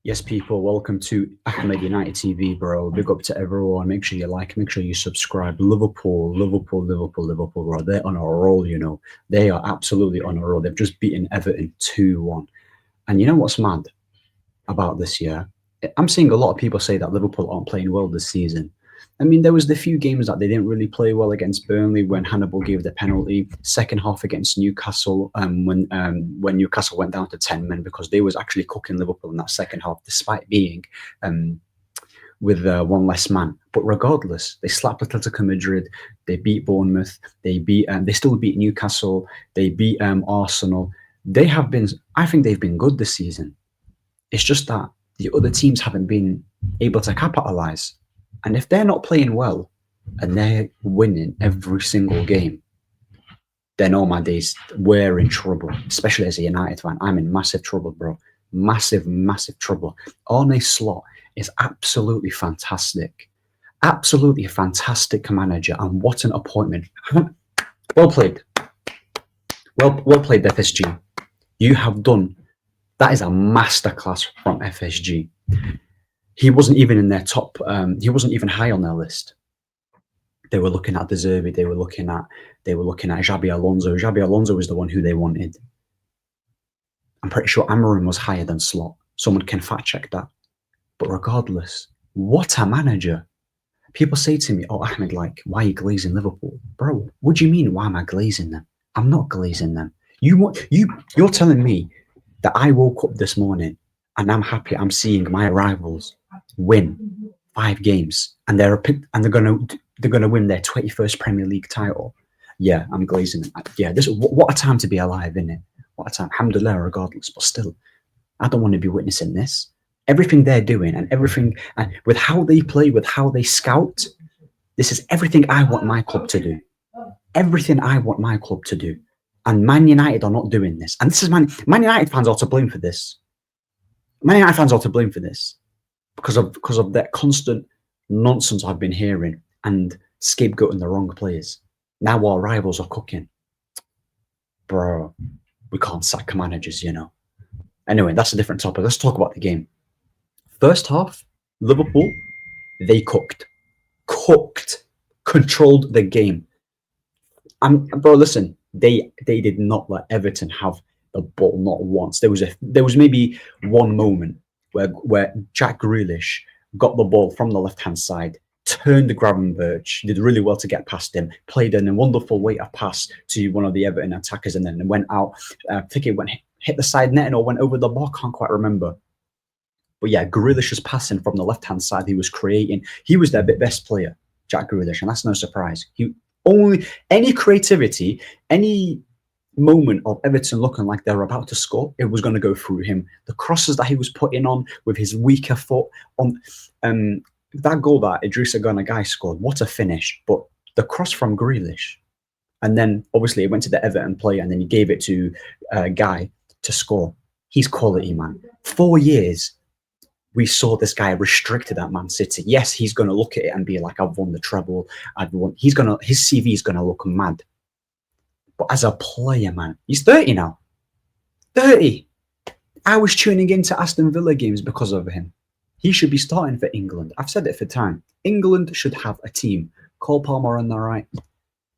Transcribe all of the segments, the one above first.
Yes, people, welcome to Ahmed United TV, bro. Big up to everyone. Make sure you like, make sure you subscribe. Liverpool, Liverpool, Liverpool, Liverpool, bro. They're on a roll, you know. They are absolutely on a roll. They've just beaten Everton 2-1. And you know what's mad about this year? I'm seeing a lot of people say that Liverpool aren't playing well this season. I mean, there was the few games that they didn't really play well against Burnley when Hannibal gave the penalty. Second half against Newcastle, when Newcastle went down to 10 men because they was actually cooking Liverpool in that second half, despite being with one less man. But regardless, they slapped Atletico Madrid. They beat Bournemouth. They still beat Newcastle. They beat Arsenal. They have been. I think they've been good this season. It's just that the other teams haven't been able to capitalize. And if they're not playing well and they're winning every single game, then all my days, we're in trouble, especially as a United fan. I'm in massive trouble, bro. Massive, massive trouble. Arne Slot is absolutely fantastic. Absolutely fantastic manager. And what an appointment. Well played. Well played, FSG. You have done. That is a masterclass from FSG. He wasn't even in their top. He wasn't even high on their list. They were looking at De Zerbi. They were looking at Xabi Alonso. Xabi Alonso was the one who they wanted. I'm pretty sure Amorim was higher than Slot. Someone can fact check that. But regardless, what a manager! People say to me, "Oh, Ahmed, like, why are you glazing Liverpool, bro? What do you mean? Why am I glazing them? I'm not glazing them. You're telling me that I woke up this morning and I'm happy. I'm seeing my rivals win 5 games, and they're gonna win their 21st Premier League title. Yeah, I'm glazing them. Yeah, what a time to be alive, isn't it? What a time. Alhamdulillah, regardless, but still, I don't want to be witnessing this. Everything they're doing and everything, and with how they play, with how they scout, this is everything I want my club to do. Everything I want my club to do. And Man United are not doing this. And this is Man United fans are to blame for this. Man United fans are to blame for this because of that constant nonsense I've been hearing and scapegoating the wrong players. Now our rivals are cooking. Bro, we can't sack managers, you know. Anyway, that's a different topic. Let's talk about the game. First half, Liverpool, they cooked, controlled the game. Bro, listen, they did not let Everton have the ball not once. There was maybe one moment where Jack Grealish got the ball from the left-hand side, turned the Gravenberch, did really well to get past him, played in a wonderful weight of pass to one of the Everton attackers, and then went out. I think it hit the side net or went over the bar. Can't quite remember. But yeah, Grealish was passing from the left-hand side. He was creating. He was their best player, Jack Grealish, and that's no surprise. Any creativity, any moment of Everton looking like they were about to score, it was going to go through him. The crosses that he was putting on with his weaker foot on that goal that Idrissa Gana Guy scored, what a finish. But the cross from Grealish, and then obviously it went to the Everton player, and then he gave it to Guy to score. He's quality, man. 4 years we saw this guy restricted at Man City. Yes, he's going to look at it and be like, I've won the treble. His CV is going to look mad. But as a player, man, he's 30 now. 30. I was tuning into Aston Villa games because of him. He should be starting for England. I've said it for time. England should have a team. Cole Palmer on the right,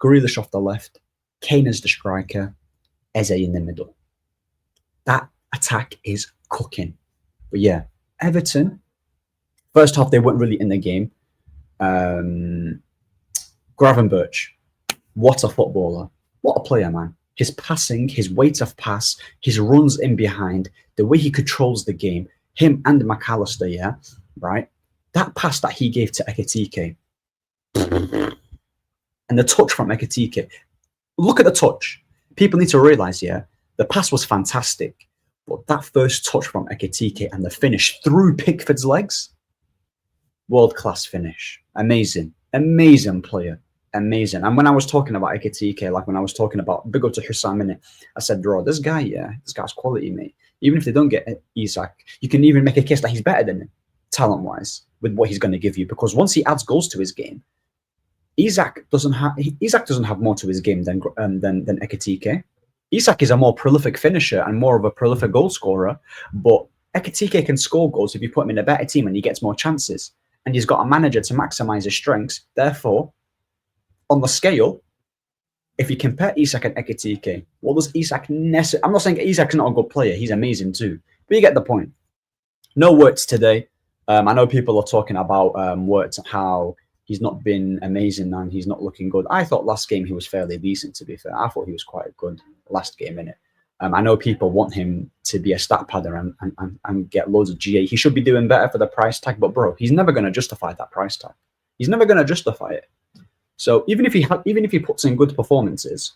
Grealish off the left, Kane as the striker, Eze in the middle. That attack is cooking. But yeah, Everton, first half, they weren't really in the game. Gravenberch, what a footballer. What a player, man. His passing, his weight of pass, his runs in behind, the way he controls the game, him and McAllister, yeah, right? That pass that he gave to Ekitike and the touch from Ekitike. Look at the touch. People need to realise, yeah, the pass was fantastic. But that first touch from Ekitike and the finish through Pickford's legs, world-class finish. Amazing. Amazing player. Amazing. And when I was talking about Ekitike, like when I was talking about big up to Hussam Minute, I said, bro, this guy's quality, mate. Even if they don't get Isak, you can even make a case that he's better than him, talent-wise, with what he's going to give you. Because once he adds goals to his game, Isak doesn't have more to his game than Ekitike. Isak is a more prolific finisher and more of a prolific goal scorer, but Ekitike can score goals if you put him in a better team and he gets more chances. And he's got a manager to maximise his strengths. Therefore, on the scale, if you compare Isak and Ekitike, what does Isak necessarily... I'm not saying Isak's not a good player. He's amazing too. But you get the point. No Wirtz today. I know people are talking about Wirtz, how he's not been amazing and he's not looking good. I thought last game he was fairly decent, to be fair. I thought he was quite good last game, innit? I know people want him to be a stat padder and get loads of GA. He should be doing better for the price tag, but bro, he's never going to justify that price tag. He's never going to justify it. So even if he puts in good performances,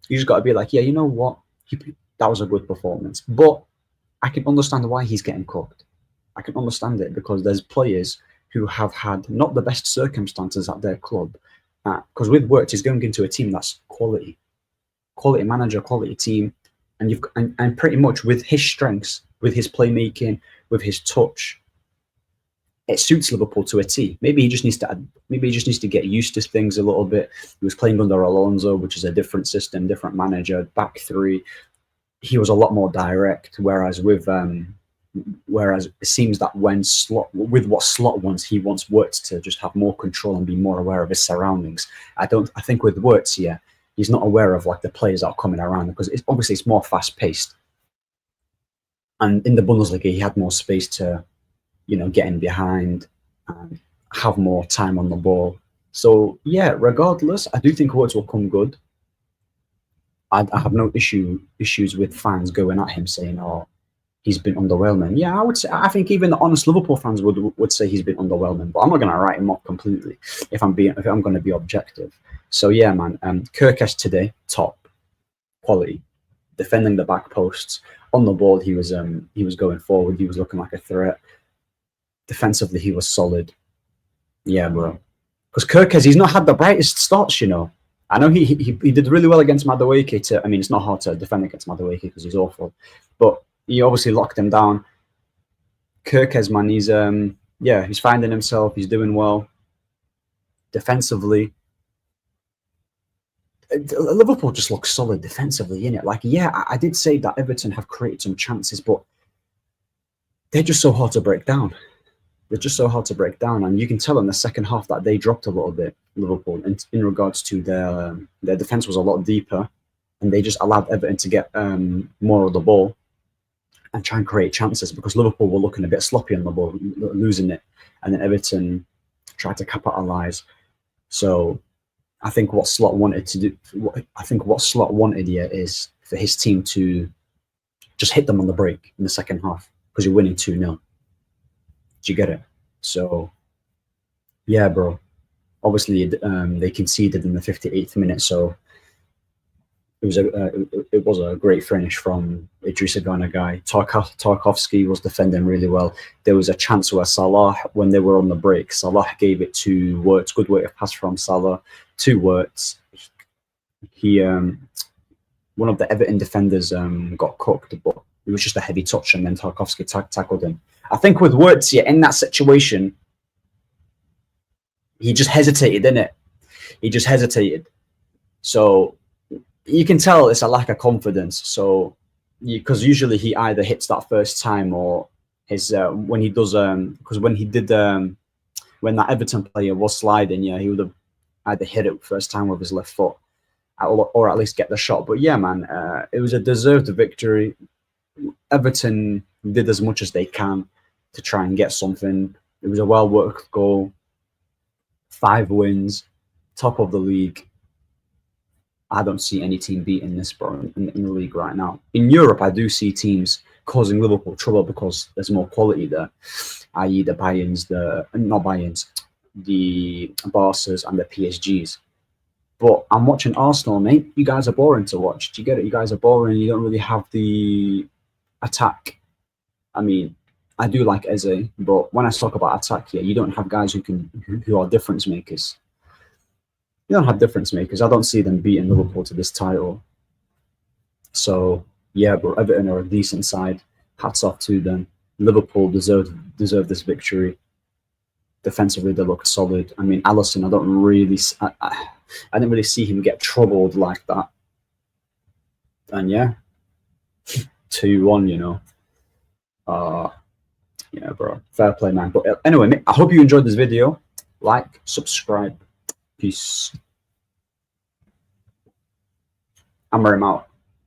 you just got to be like, yeah, you know what? That was a good performance. But I can understand why he's getting cooked. I can understand it because there's players who have had not the best circumstances at their club. Because with Wirtz, he's going into a team that's quality manager, quality team, and pretty much with his strengths, with his playmaking, with his touch, it suits Liverpool to a T. Maybe he just needs to get used to things a little bit. He was playing under Alonso, which is a different system, different manager, back three. He was a lot more direct, whereas it seems that with what Slot wants, he wants Wirtz to just have more control and be more aware of his surroundings. I think with Wirtz, yeah, he's not aware of like the players that are coming around because it's more fast paced. And in the Bundesliga, he had more space to, get in behind and have more time on the ball. So yeah, regardless, I do think Wirtz will come good. I have no issues with fans going at him saying, "Oh, he's been underwhelming." Yeah, I would say. I think even the honest Liverpool fans would say he's been underwhelming. But I'm not going to write him up completely if I'm going to be objective. So yeah, man. Kirkes today, top quality, defending the back posts on the ball. He was going forward. He was looking like a threat. Defensively, he was solid. Yeah, bro. Because Kirkes, he's not had the brightest starts, I know he did really well against Madueke. It's not hard to defend against Madueke because he's awful, but he obviously locked him down. Kirkes, man, he's finding himself. He's doing well defensively. Liverpool just looks solid defensively, innit? Like, yeah, I did say that Everton have created some chances, but they're just so hard to break down. And you can tell in the second half that they dropped a little bit, Liverpool, in regards to their defense was a lot deeper, and they just allowed Everton to get more of the ball and try and create chances because Liverpool were looking a bit sloppy on the ball, losing it, and then Everton tried to capitalise. So I think what Slot wanted to do, is for his team to just hit them on the break in the second half because you're winning 2-0. Do you get it? So, yeah, bro. Obviously, they conceded in the 58th minute, so it was a great finish from Idrissa Gana guy. Tarkowski was defending really well. There was a chance where Salah, when they were on the break, Salah gave it to Wirtz. Good way of pass from Salah to Wirtz. One of the Everton defenders got cooked, but it was just a heavy touch, and then Tarkowski tackled him. I think with Wirtz, yeah, in that situation, he just hesitated, innit? He just hesitated. So you can tell it's a lack of confidence. So because usually he either hits that first time or his when he does because when that Everton player was sliding, yeah, he would have either hit it first time with his left foot or at least get the shot. But yeah, man, it was a deserved victory. Everton did as much as they can to try and get something. It was a well-worked goal. 5 wins, top of the league. I don't see any team beating this, bro, in the league right now. In Europe, I do see teams causing Liverpool trouble because there's more quality there, i.e. the Barças and the PSGs. But I'm watching Arsenal, mate. You guys are boring to watch. Do you get it? You guys are boring. You don't really have the attack. I mean, I do like Eze, but when I talk about attack here, you don't have guys who are difference makers. You don't have difference makers. I don't see them beating Liverpool to this title. So yeah, but Everton are a decent side. Hats off to them. Liverpool deserve this victory. Defensively, they look solid. I mean, Alisson, I didn't really see him get troubled like that. And yeah, 2-1, Yeah, bro. Fair play, man. But anyway, mate, I hope you enjoyed this video. Like, subscribe. Peace. I'm out.